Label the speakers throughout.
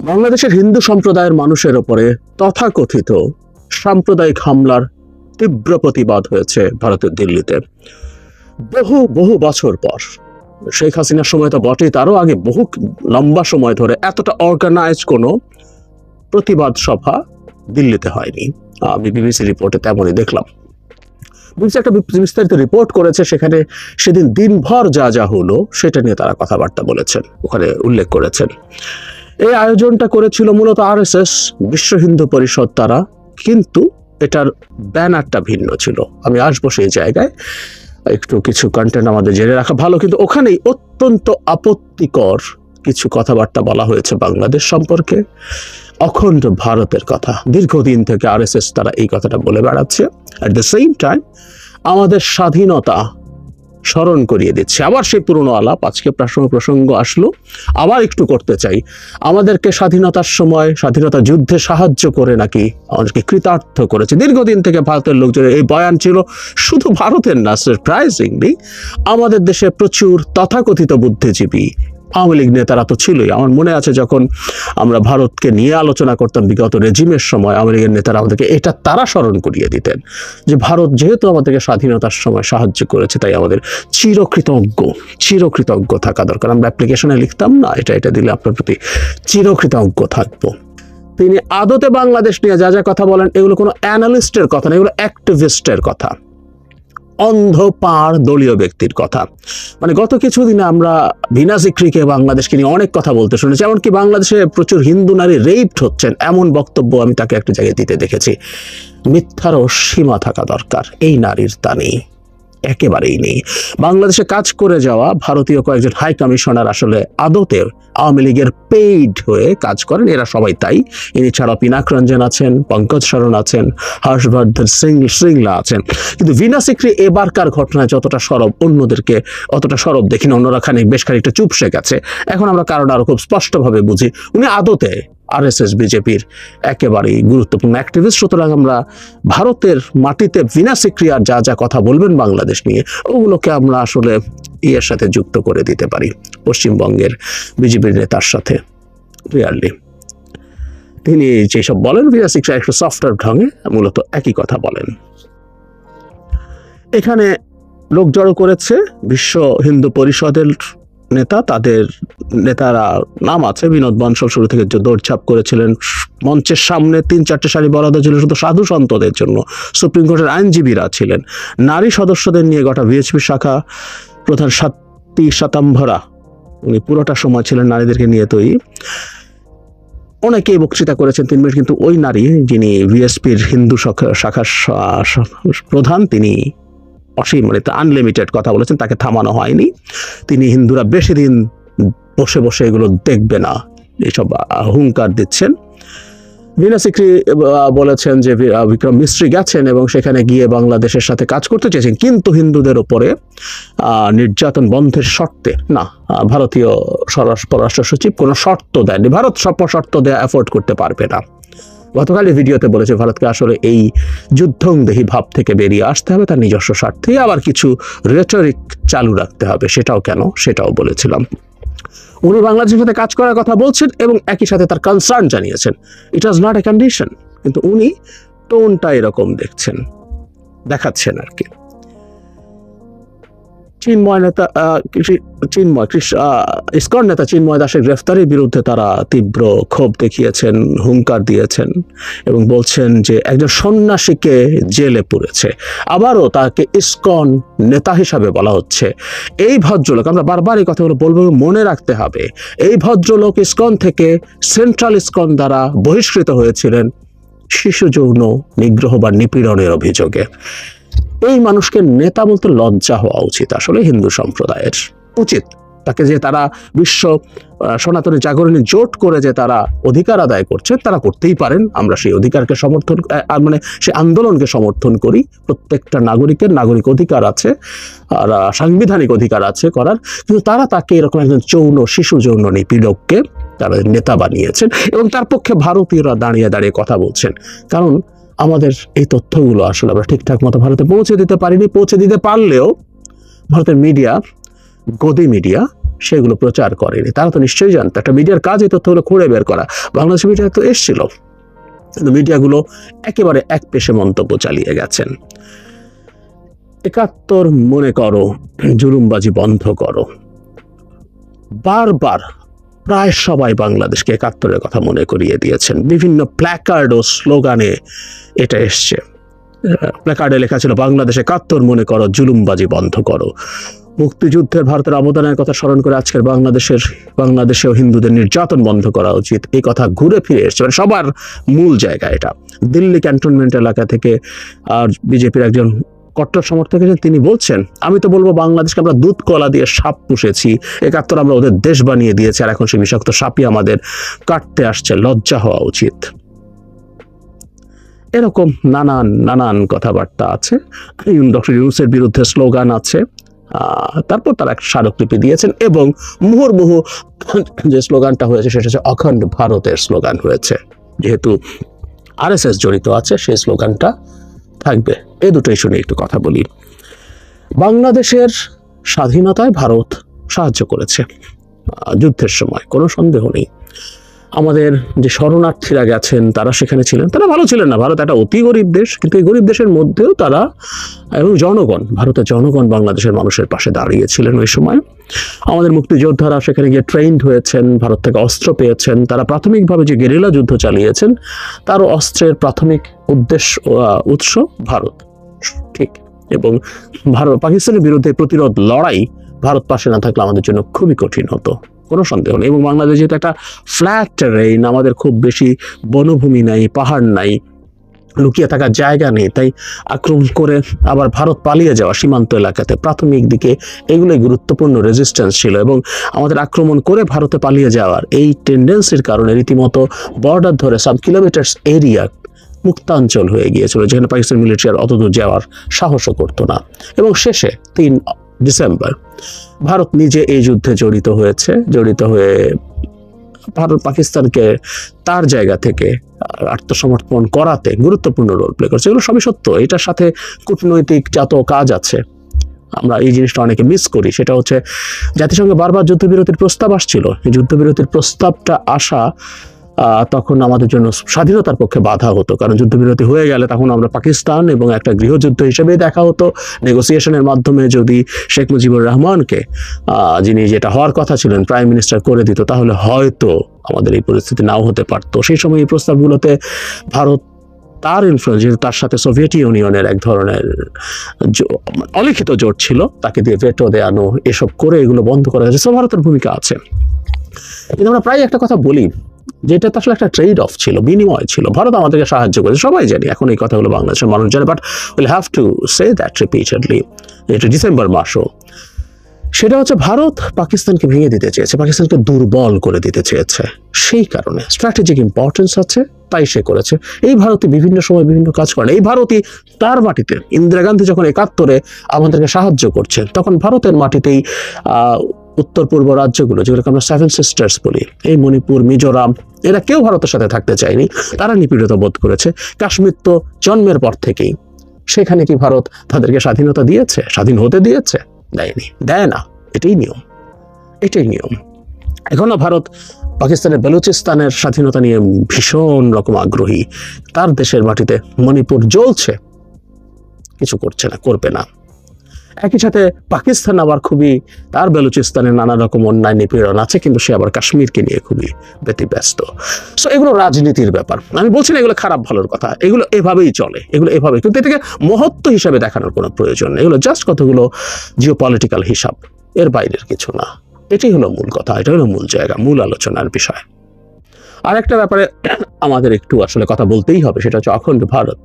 Speaker 1: বাংলাদেশের হিন্দু সম্প্রদায়ের মানুষের উপরে তথাকথিত সাম্প্রদায়িক হামলার তীব্র প্রতিবাদ হয়েছে ভারতের দিল্লিতে। বহু বহু বছর পর, শেখ হাসিনার সময় তো বটেই, তারও আগে বহু লম্বা সময় ধরে এতটা অর্গানাইজ কোনো প্রতিবাদ সভা দিল্লিতে হয়নি। আমি বিবিসি রিপোর্টে তেমনই দেখলাম। বিবিসি একটা বিস্তারিত রিপোর্ট করেছে, সেখানে সেদিন দিনভর যা যা হলো সেটা নিয়ে তারা কথাবার্তা বলেছেন, ওখানে উল্লেখ করেছেন। এই আয়োজনটা করেছিল মূলত আরএসএস, বিশ্ব হিন্দু পরিষদ তারা, কিন্তু এটার ব্যানারটা ভিন্ন ছিল। আমি আসবো সেই জায়গায়, একটু কিছু কন্টেন্ট আমাদের জেনে রাখা ভালো। কিন্তু ওখানেই অত্যন্ত আপত্তিকর কিছু কথাবার্তা বলা হয়েছে বাংলাদেশ সম্পর্কে, অখণ্ড ভারতের কথা। দীর্ঘদিন থেকে আরএসএস তারা এই কথাটা বলে বেড়াচ্ছে। অ্যাট দ্য সেম টাইম আমাদের স্বাধীনতা স্মরণ করিয়ে দিচ্ছে। আবার সেই পুরনো আলাপ, আজকে প্রসঙ্গ আসলো, আবার একটু করতে চাই। আমাদেরকে স্বাধীনতার সময় স্বাধীনতা যুদ্ধে সাহায্য করে নাকি আমাদেরকে কৃতার্থ করেছে। দীর্ঘদিন থেকে ভারতের লোকজন এই বয়ান ছিল, শুধু ভারতের না, সারপ্রাইজিংলি আমাদের দেশে প্রচুর তথাকথিত বুদ্ধিজীবী আওয়ামী লীগ নেতারা তো ছিলই। আমার মনে আছে যখন আমরা ভারতকে নিয়ে আলোচনা করতাম বিগত রেজিমের সময়, আওয়ামী লীগের নেতারা আমাদেরকে এটা তারা স্মরণ করিয়ে দিতেন যে ভারত যেহেতু আমাদেরকে স্বাধীনতার সময় সাহায্য করেছে, তাই আমাদের চিরকৃতজ্ঞ থাকা দরকার। আমরা অ্যাপ্লিকেশনে লিখতাম না, এটা দিলে আপনার প্রতি চিরকৃতজ্ঞ থাকবো। তিনি আদতে বাংলাদেশ নিয়ে যা যা কথা বলেন, এগুলো কোনো অ্যানালিস্টের কথা না, এগুলো অ্যাক্টিভিস্টের কথা, অন্ধপাড় দলীয় ব্যক্তির কথা। মানে গত কিছুদিনে আমরা বিনা জিক্রিকে বাংলাদেশকে নিয়ে অনেক কথা বলতে শুনেছি, এমনকি বাংলাদেশে প্রচুর হিন্দু নারী রেপড হচ্ছেন, এমন বক্তব্য আমি তাকে একটা জায়গায় দিতে দেখেছি। মিথ্যারও সীমা থাকা দরকার, এই নারীর তা নেই, একেবারেই নেই। বাংলাদেশে কাজ করে যাওয়া ভারতীয় কয়েকজন হাই কমিশনার আসলে আদতে আওয়ামী লীগের পেইড হয়ে কাজ করেন, এরা সবাই তাই। ইনি ছাড়াও পিনাক রঞ্জন আছেন, পঙ্কজ শরণ আছেন, হর্ষবর্ধন শ্রিংলা আছেন। কিন্তু বিনা সিক্রি এবারকার ঘটনায় যতটা সরব, অন্যদেরকে অতটা সরব দেখি না। অন্যরা বেশ খানিকটা চুপসে গেছে। এখন আমরা কারণ আরো খুব স্পষ্টভাবে বুঝি, উনি আদতে আরএসএস বিজেপির একেবারেই গুরুত্বপূর্ণ অ্যাক্টিভিস্ট। সুতরাং আমরা ভারতের মাটিতে বিনা সিক্রিয়ার যা যা কথা বলবেন বাংলাদেশ নিয়ে, ওগুলোকে আমরা আসলে এর সাথে যুক্ত করে দিতে পারি, পশ্চিমবঙ্গের বিজেপির নেতার সাথে। রিয়ালি তিনি যেসব বলেন বিনা সিক্রিয়া একটু সফটওয়্যার ঢঙে মূলত একই কথা বলেন। এখানে লোক জড়ো করেছে বিশ্ব হিন্দু পরিষদের নেতা, তাদের নেতারা নাম আছে। বিনোদ বানশাল শুরু থেকে দৌড়ঝাঁপ করেছিলেন, মঞ্চের সামনে 3-4টে সারি বরাদ্দ ছিল শুধু সাধু সন্তদের জন্য। সুপ্রিম কোর্টের আইনজীবীরা ছিলেন। নারী সদস্যদের নিয়ে গোটা ভিএচপি শাখা প্রধান সাত্তি শাতাম্ভরা, উনি পুরোটা সময় ছিলেন নারীদেরকে নিয়ে তৈরি। অনেকেই বক্তৃতা করেছেন 3 মিনিট, কিন্তু ওই নারী যিনি ভিএসপির হিন্দু শাখার প্রধান, তিনি অসীম মানে আনলিমিটেড কথা বলেছেন, তাকে থামানো হয়নি। তিনি হিন্দুরা বেশি দিন বসে বসে এগুলো দেখবে না, এইসব হুঙ্কার দিচ্ছেন। বিনা সিক্রি বলেছেন যে বিক্রম মিস্ত্রি গেছেন এবং সেখানে গিয়ে বাংলাদেশের সাথে কাজ করতে চেয়েছেন, কিন্তু হিন্দুদের ওপরে নির্যাতন বন্ধের শর্তে না। ভারতীয় পররাষ্ট্র সচিব কোনো শর্ত দেননি, ভারত সব শর্ত দেয়া অ্যাফোর্ড করতে পারবে না। গতকাল এই ভিডিওতে বলেছে ভারতকে আসলে এই যুদ্ধংদেহী ভাব থেকে বেরিয়ে আসতে হবে, তার নিজস্ব স্বার্থে আবার কিছু রেটরিক চালু রাখতে হবে। সেটাও কেন, সেটাও বলেছিলাম। উনি বাংলাদেশের সাথে কাজ করার কথা বলছেন এবং একই সাথে তার কনসার্ন জানিয়েছেন। ইট ওয়াজ নট এ কন্ডিশন, কিন্তু উনি টোনটা এরকম দেখাচ্ছেন আর কি। ইসকন নেতা চিন্ময় দাসের গ্রেফতারের বিরুদ্ধে তারা তীব্র ক্ষোভ দেখিয়েছেন, হুঙ্কার দিয়েছেন এবং বলছেন যে একজন সন্ন্যাসীকে জেলে পুরেছে। আবারও তাকে ইসকন নেতা হিসাবে বলা হচ্ছে। এই ভদ্রলোক, আমরা বারবার এই কথাগুলো বলবো, মনে রাখতে হবে, এই ভদ্রলোক ইসকন থেকে সেন্ট্রাল ইসকন দ্বারা বহিষ্কৃত হয়েছিলেন শিশু যৌন নিগ্রহ বা নিপীড়নের অভিযোগে। এই মানুষকে নেতা বলতে লজ্জা হওয়া উচিত আসলে হিন্দু সম্প্রদায়ের। উচিত তাকে, যে তারা বিশ্ব সনাতনী জাগরণী জোট করে যে তারা অধিকার আদায় করছে, তারা করতেই পারেন। আমরা সেই অধিকারকে সমর্থন, মানে সেই আন্দোলনকে সমর্থন করি। প্রত্যেকটা নাগরিকের নাগরিক অধিকার আছে আর সাংবিধানিক অধিকার আছে করার, কিন্তু তারা তাকে এরকম একজন শিশু যৌন নিপীড়ককে তারা নেতা বানিয়েছেন এবং তার পক্ষে ভারতীয়রা দাঁড়িয়ে দাঁড়িয়ে কথা বলছেন। কারণ আমাদের এই তথ্যগুলো আসলে আমরা ঠিকঠাক মতো ভারতে পৌঁছে দিতে পারিনি। পৌঁছে দিতে পারলেও ভারতের মিডিয়া, গদি মিডিয়া, সেগুলো প্রচার করেনি। তারা তো নিশ্চয়ই জানতো, একটা মিডিয়ার কাজ এই তথ্যগুলো খুঁড়ে বের করা। বাংলাদেশ মিডিয়া তো এসেছিল, কিন্তু মিডিয়াগুলো একেবারে একপেশে মন্তব্য চালিয়ে গেছেন। ৭১ মনে করো, জুলুমবাজি বন্ধ করো, বারবার প্রায় সবাই বাংলাদেশকে ৭১-এর কথা মনে করিয়ে দিয়েছেন। বিভিন্ন প্ল্যাকার্ড ও স্লোগানে এটা এসছে। প্ল্যাকার্ডে লেখা ছিল বাংলাদেশে ৭১ মনে করো, জুলুমবাজি বন্ধ করো। মুক্তিযুদ্ধের ভারতের অবদানের কথা স্মরণ করে আজকের বাংলাদেশেও হিন্দুদের নির্যাতন বন্ধ করা উচিত, এই কথা ঘুরে ফিরে এসছে। মানে সবার মূল জায়গা এটা। দিল্লি ক্যান্টনমেন্ট এলাকা থেকে আর বিজেপির একজন কট্টর সমর্থক আছেন, তিনি বলছেন, আমি তো বলবো বাংলাদেশকে আমরা দুধ কলা দিয়ে সাপ পুষেছি, ৭১ আমরা ওদের দেশ বানিয়ে দিয়েছি, আর এখন সেই বিষাক্ত সাপই আমাদের কাটতে আসছে, লজ্জা হওয়া উচিত। এরকম নানান কথাবার্তা আছে। ডক্টর ইউনূসের বিরুদ্ধে স্লোগান আছে। তারপর তারা একটা স্মারকলিপি দিয়েছেন, এবং মুহুর্মুহু যে স্লোগানটা হয়েছে সেটা হচ্ছে অখণ্ড ভারতের স্লোগান হয়েছে। যেহেতু আরএসএস জড়িত আছে, সেই স্লোগানটা থাকবে। এই দুটো ইস্যু নিয়ে একটু কথা বলি। বাংলাদেশের স্বাধীনতায় ভারত সাহায্য করেছে যুদ্ধের সময়, কোনো সন্দেহ নেই। আমাদের যে শরণার্থীরা গেছেন তারা সেখানে ছিলেন, তারা ভালো ছিলেন না। ভারত একটা অতি গরিব দেশ, কিন্তু এই গরিব দেশের মধ্যেও তারা এবং ভারতের জনগণ বাংলাদেশের মানুষের পাশে দাঁড়িয়েছিলেন ওই সময়। আমাদের মুক্তিযোদ্ধারা সেখানে গিয়ে ট্রেন্ড হয়েছেন, ভারত থেকে অস্ত্র পেয়েছেন। তারা প্রাথমিকভাবে যে গেরিলা যুদ্ধ চালিয়েছেন, তারও অস্ত্রের প্রাথমিক উৎস ভারত, ঠিক। এবং পাকিস্তানের বিরুদ্ধে প্রতিরোধ লড়াই ভারত পাশে না থাকলে আমাদের জন্য খুবই কঠিন হতো, কোনো সন্দেহ নেই। এবং বাংলাদেশ যেহেতু একটা ফ্ল্যাট টেরেইন, আমাদের খুব বেশি বনভূমি নাই, পাহাড় নাই, লুকিয়ে থাকার জায়গা নেই, তাই আক্রমণ করে আবার ভারত পালিয়ে যাওয়া সীমান্ত এলাকাতে প্রাথমিক দিকে এগুলোই গুরুত্বপূর্ণ রেজিস্ট্যান্স ছিল। এবং আমাদের আক্রমণ করে ভারতে পালিয়ে যাওয়ার এই টেন্ডেন্সির কারণে রীতিমতো বর্ডার ধরে সাব কিলোমিটার্স এরিয়া মুক্তাঞ্চল হয়ে গিয়েছিল, যেখানে পাকিস্তান মিলিটারি আর অতদূর যাওয়ার সাহসও করতো না। এবং শেষে ৩ ডিসেম্বর ভারত নিজে এই যুদ্ধে জড়িত হয়ে ভারত পাকিস্তানকে তার জায়গা থেকে আত্মসমর্পণ করাতে গুরুত্বপূর্ণ রোল প্লে করছে। এগুলো সবই সত্য। এটার সাথে কূটনৈতিক যত কাজ আছে, আমরা এই জিনিসটা অনেকে মিস করি। সেটা হচ্ছে জাতিসংঘে বারবার যুদ্ধবিরতির প্রস্তাব আসছিল। এই যুদ্ধবিরতির প্রস্তাবটা আসা তখন আমাদের জন্য স্বাধীনতার পক্ষে বাধা হতো, কারণ যুদ্ধবিরতি হয়ে গেলে তখন আমরা পাকিস্তান এবং একটা গৃহযুদ্ধ হিসেবে দেখা হতো। নেগোসিয়েশনের মাধ্যমে যদি শেখ মুজিবুর রহমানকে, যিনি যেটা হওয়ার কথা ছিলেন, প্রাইম মিনিস্টার করে দিত, তাহলে হয়তো আমাদের এই পরিস্থিতি নাও হতে পারতো। সেই সময় এই প্রস্তাবগুলোতে ভারত তার ইনফ্লুয়েন্স, যেহেতু তার সাথে সোভিয়েত ইউনিয়নের এক ধরনের অলিখিত জোট ছিল, তাকে দিয়ে ভেটো দেয়ানো, এসব করে এগুলো বন্ধ করা হয়েছে। ভারতের ভূমিকা আছে। কিন্তু আমরা প্রায় একটা কথা বলি, যেটা তো আসলে একটা ট্রেড অফ ছিল, বিনিময় ছিল। ভারত আমাদেরকে সাহায্য করেছে, সবাই জানি, এখন এই কথাগুলো বাংলাদেশের মানুষ জানে, but will have to say that repeatedly. এটা ডিসেম্বর মাসও, সেটা হচ্ছে ভারত পাকিস্তানকে ভেঙে দিতে চেয়েছে, পাকিস্তানকে দুর্বল করে দিতে চেয়েছে। সেই কারণে স্ট্র্যাটেজিক ইম্পর্টেন্স আছে, তাই সে করেছে। এই ভারতই বিভিন্ন সময় বিভিন্ন কাজ করে। এই ভারতই তার মাটিতে, ইন্দিরা গান্ধী যখন ৭১-এ আমাদেরকে সাহায্য করছেন, তখন ভারতের মাটিতেই উত্তর পূর্ব রাজ্যগুলো, যেগুলোকে আমরা 7 সিস্টার্স বলি, এই মণিপুর, মিজোরাম, এরা কেউ ভারতের সাথে থাকতে চায়নি, তারা নিপীড়িত বোধ করেছে। কাশ্মীর তো জন্মের পর থেকেই, সেখানে কি ভারত তাদেরকে স্বাধীনতা দিয়েছে, স্বাধীন হতে দিয়েছে? দেয়নি, দেয় না। এটাই নিয়ম। এখনো ভারত পাকিস্তানের বেলুচিস্তানের স্বাধীনতা নিয়ে ভীষণ রকম আগ্রহী। তার দেশের মাটিতে মণিপুর জ্বলছে, কিছু করছে না, করবে না। একই সাথে পাকিস্তান আবার খুবই, তার বেলুচিস্তানের নানা রকম অন্যায় নিপীড়ন আছে, কিন্তু সে আবার কাশ্মীরকে নিয়ে খুবই ব্যতিব্যস্ত। সো এগুলো রাজনীতির ব্যাপার। আমি বলছি না এগুলো খারাপ ভালোর কথা, এগুলো এভাবেই চলে, এগুলো এভাবে, কিন্তু এটাকে মহত্ব হিসাবে দেখানোর কোনো প্রয়োজন নেই। এগুলো জাস্ট কতগুলো জিওপলিটিক্যাল হিসাব, এর বাইরের কিছু না। এটাই হলো মূল কথা, এটা হলো মূল জায়গা, মূল আলোচনার বিষয়। আর একটা ব্যাপারে আমাদের একটু আসলে কথা বলতেই হবে, সেটা হচ্ছে অখণ্ড ভারত।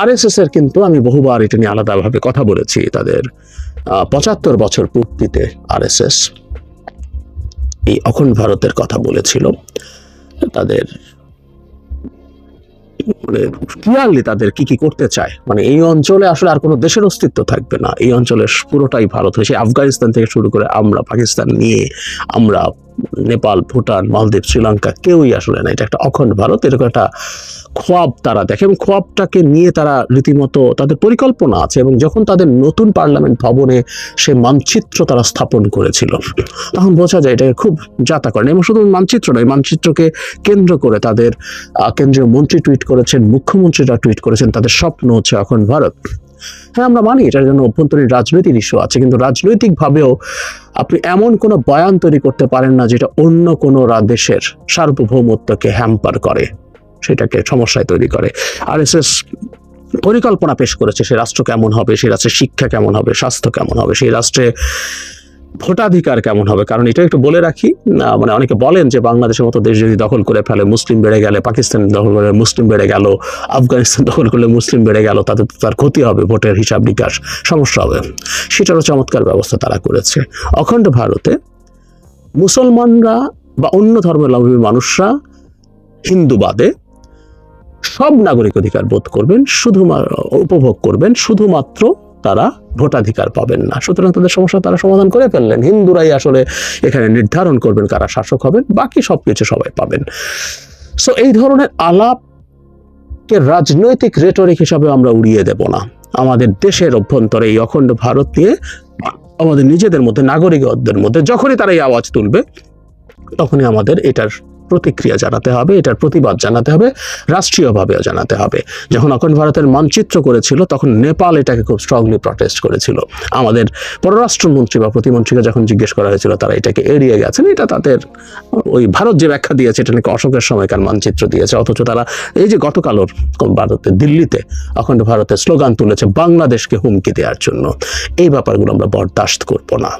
Speaker 1: আরএসএস এর কিন্তু আমি বহুবার এটা নিয়ে আলাদাভাবে কথা বলেছি। তাদের ৭৫ বছর পূর্তিতে আরএসএস এই অখণ্ড ভারতের কথা বলেছিল। তাদের মানে ক্লিয়ারলি তাদের কি করতে চায়, মানে এই অঞ্চলে আসলে আর কোনো দেশের অস্তিত্ব থাকবে না, এই অঞ্চলের পুরোটাই ভারত হয়েছে। আফগানিস্তান থেকে শুরু করে আমরা পাকিস্তান নিয়ে আমরা নেপাল, ভুটান, মালদ্বীপ, শ্রীলঙ্কা কেউই আসলে না। এটা একটা অখণ্ড ভারত, এরকম একটা খোয়াব তারা দেখে এবং খোয়াবটাকে নিয়ে তারা রীতিমতো তাদের পরিকল্পনা আছে। এবং যখন তাদের নতুন পার্লামেন্ট ভবনে সে মানচিত্র তারা স্থাপন করেছিল, তখন বোঝা যায় এটাকে খুব যাতা করেন। এবং শুধু মানচিত্র নয়, মানচিত্রকে কেন্দ্র করে তাদের কেন্দ্রীয় মন্ত্রী টুইট করেছেন, মুখ্যমন্ত্রীরা টুইট করেছেন, তাদের স্বপ্ন হচ্ছে অখণ্ড ভারত। হ্যাঁ, আমরা মানি এটার জন্য অভ্যন্তরীণ রাজনৈতিক ইস্যু আছে, কিন্তু রাজনৈতিকভাবেও আপনি এমন কোনো বয়ান তৈরি করতে পারেন না যেটা অন্য কোনো দেশের সার্বভৌমত্বকে হ্যাম্পার করে, সেটাকে সমস্যায় তৈরি করে। আরএসএস পরিকল্পনা পেশ করেছে সে রাষ্ট্র কেমন হবে, সেই রাষ্ট্রের শিক্ষা কেমন হবে, স্বাস্থ্য কেমন হবে, সেই রাষ্ট্রে ভোটাধিকার কেমন হবে। কারণ এটা একটু বলে রাখি, মানে অনেকে বলেন যে বাংলাদেশের মতো দেশ যদি দখল করে ফেলে মুসলিম বেড়ে গেলে, পাকিস্তান দখল করে মুসলিম বেড়ে গেল, আফগানিস্তান দখল করলে মুসলিম বেড়ে গেল, তাতে তার ক্ষতি হবে, ভোটের হিসাব নিকাশ সমস্যা হবে। সেটারও চমৎকার ব্যবস্থা তারা করেছে। অখণ্ড ভারতে মুসলমানরা বা অন্য ধর্মাবলম্বী মানুষরা হিন্দু বাদে সব নাগরিক অধিকার বোধ করবেন, শুধুমাত্র উপভোগ করবেন, শুধুমাত্র তারা ভোটাধিকার পাবেন না। সুতরাং তাদের সমস্যা তারা সমাধান করে ফেললেন। হিন্দুরাই আসলে এখানে নির্ধারণ করবেন কারা শাসক হবেন, বাকি সবকিছু সবাই পাবেন। সো এই ধরনের আলাপকে রাজনৈতিক রেটরিক হিসাবে আমরা উড়িয়ে দেব না। আমাদের দেশের অভ্যন্তরে এই অখণ্ড ভারত নিয়ে আমাদের নিজেদের মধ্যে, নাগরিকদের মধ্যে যখনই তারা এই আওয়াজ তুলবে, তখনই আমাদের এটার প্রতিক্রিয়া জানাতে হবে, এটার প্রতিবাদ জানাতে হবে, রাষ্ট্রীয়ভাবেও জানাতে হবে। যখন অখণ্ড ভারতের মানচিত্র করেছিল, তখন নেপাল এটাকে খুব স্ট্রংলি প্রটেস্ট করেছিল। আমাদের পররাষ্ট্রমন্ত্রী বা প্রতিমন্ত্রীকে যখন জিজ্ঞেস করা হয়েছিল, তারা এটাকে এড়িয়ে গেছেন। এটা তাদের ওই ভারত যে ব্যাখ্যা দিয়েছে, এটা নাকি অশোকের সময়কার মানচিত্র দিয়েছে, অথচ তারা এই যে গতকালও ভারতের দিল্লিতে অখণ্ড ভারতের স্লোগান তুলেছে বাংলাদেশকে হুমকি দেওয়ার জন্য। এই ব্যাপারগুলো আমরা বরদাস্ত করব না।